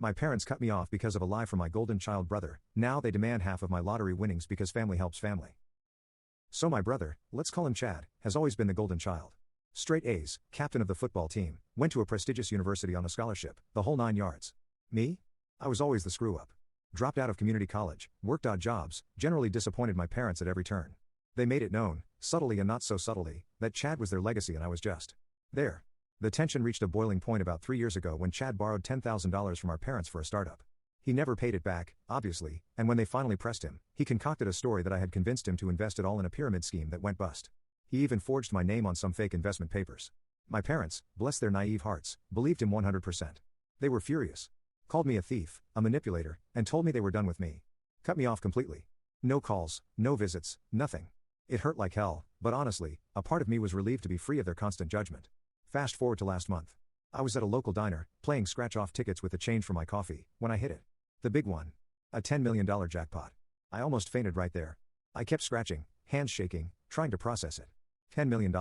My parents cut me off because of a lie from my golden child brother. Now they demand half of my lottery winnings because family helps family. So my brother, let's call him Chad, has always been the golden child. Straight A's, captain of the football team, went to a prestigious university on a scholarship, the whole 9 yards. Me? I was always the screw-up. Dropped out of community college, worked odd jobs, generally disappointed my parents at every turn. They made it known, subtly and not so subtly, that Chad was their legacy and I was just there. The tension reached a boiling point about 3 years ago when Chad borrowed $10,000 from our parents for a startup. He never paid it back, obviously, and when they finally pressed him, he concocted a story that I had convinced him to invest it all in a pyramid scheme that went bust. He even forged my name on some fake investment papers. My parents, bless their naive hearts, believed him 100%. They were furious. Called me a thief, a manipulator, and told me they were done with me. Cut me off completely. No calls, no visits, nothing. It hurt like hell, but honestly, a part of me was relieved to be free of their constant judgment. Fast forward to last month. I was at a local diner, playing scratch-off tickets with the change for my coffee, when I hit it. The big one. A $10 million jackpot. I almost fainted right there. I kept scratching, hands shaking, trying to process it. $10 million.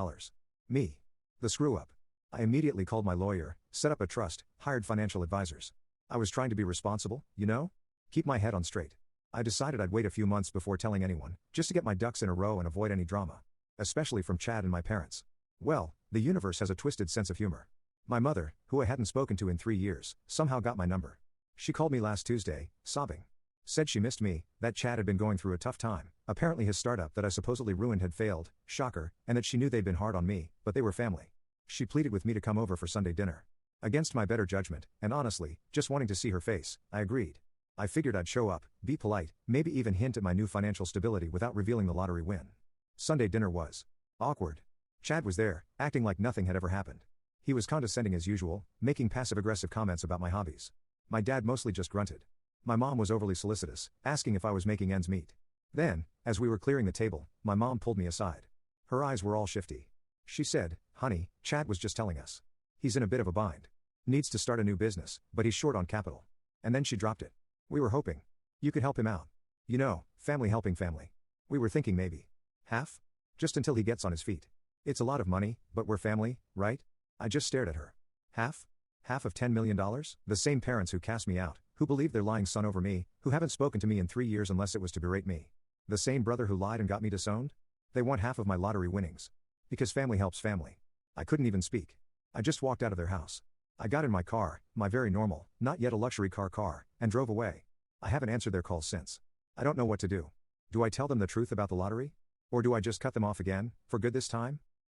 Me. The screw-up. I immediately called my lawyer, set up a trust, hired financial advisors. I was trying to be responsible, you know? Keep my head on straight. I decided I'd wait a few months before telling anyone, just to get my ducks in a row and avoid any drama. Especially from Chad and my parents. Well, the universe has a twisted sense of humor. My mother, who I hadn't spoken to in 3 years, somehow got my number. She called me last Tuesday, sobbing. Said she missed me, that Chad had been going through a tough time, apparently his startup that I supposedly ruined had failed, shocker, and that she knew they'd been hard on me, but they were family. She pleaded with me to come over for Sunday dinner. Against my better judgment, and honestly, just wanting to see her face, I agreed. I figured I'd show up, be polite, maybe even hint at my new financial stability without revealing the lottery win. Sunday dinner was awkward. Chad was there, acting like nothing had ever happened. He was condescending as usual, making passive-aggressive comments about my hobbies. My dad mostly just grunted. My mom was overly solicitous, asking if I was making ends meet. Then, as we were clearing the table, my mom pulled me aside. Her eyes were all shifty. She said, "Honey, Chad was just telling us. He's in a bit of a bind. Needs to start a new business, but he's short on capital." And then she dropped it. "We were hoping you could help him out. You know, family helping family. We were thinking maybe half? Just until he gets on his feet. It's a lot of money, but we're family, right?" I just stared at her. Half? Half of $10 million? The same parents who cast me out, who believed their lying son over me, who haven't spoken to me in 3 years unless it was to berate me. The same brother who lied and got me disowned? They want half of my lottery winnings. Because family helps family. I couldn't even speak. I just walked out of their house. I got in my car, my very normal, not yet a luxury car, and drove away. I haven't answered their calls since. I don't know what to do. Do I tell them the truth about the lottery? Or do I just cut them off again, for good this time?